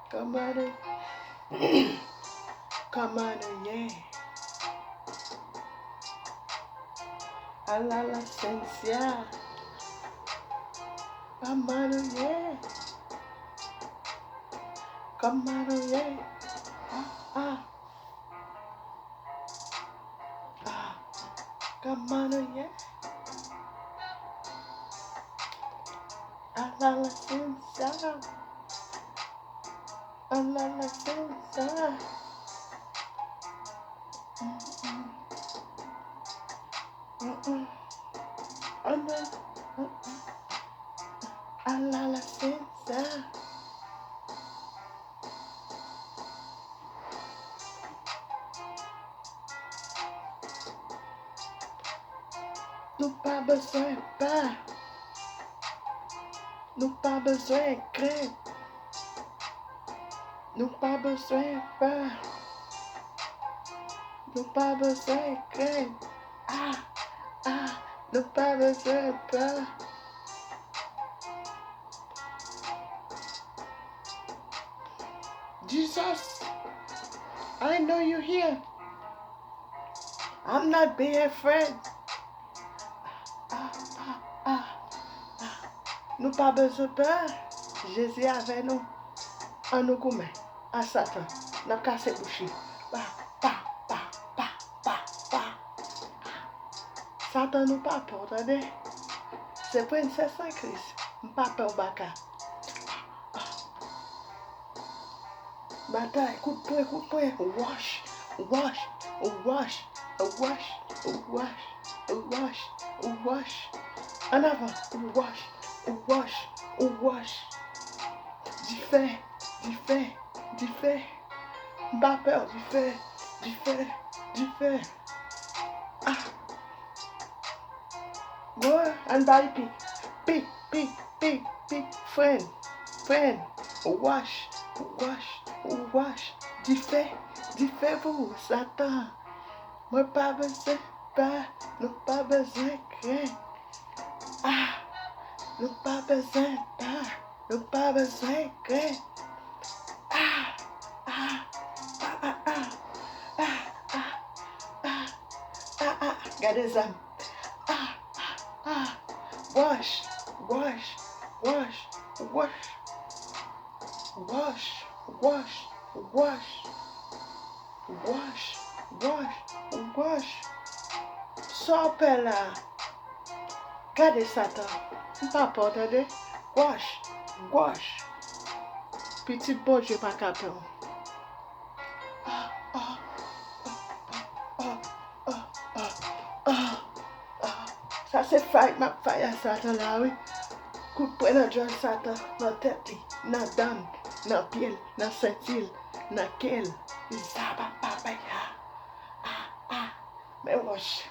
Come on, come on, yeah. A la ciencia. Come on, yeah. Come on, yeah. Ah, ah. Come on, yeah. A la ciencia. A la ciencia. A la ciencia. Nous pas besoin pas. Nous pas besoin craindre. Nous pas besoin pas. Nous pas besoin craindre. Ah, ah. Nous pas besoin pas. Jesus, I know you're here. I'm not being afraid. Ah, ah, ah, ah. Nous pas besoin peur. Jésus avec nous. En nous commet. À Satan. N'a cassé boucher. Pa, pa, pa, pa, pa, pa. Satan nous pas peur, attendez. C'est princesse en Christ. Nous pas peur baka. Bataille, coup de poing. Wash, wash, wash, wash, wash, wash, wash. En avant, wash, wash, wash. Du fait, du fait, du fait. Pas peur, du fait, du fait, du fait. Ah. Go and buy pick, friend, wash, wash, wash. Du fait vous, Satan. Moi pas besoin, pas, nous pas besoin craindre. Ah, nous pas besoin, pas, nous pas besoin craindre. Ah, ah, ah, ah, ah, ah, ah, ah, ah, ah, regardez ça. Ah, ah, ah, wash, wash, wash, wash, wash, wash, wash, wash, wash, wash. Sors là. Regardez Satan. Pas peur, attendez. Wash, wash. Petit bon Dieu pas capable. Ah, ah, ah, ah, ah, ah, ah. Ça c'est fight, ma fire Satan là, oui. Coup de poing dans John Satan, dans tête, dans dame, dans pied, dans ceinture, dans quel. Ah, ah, mais wash.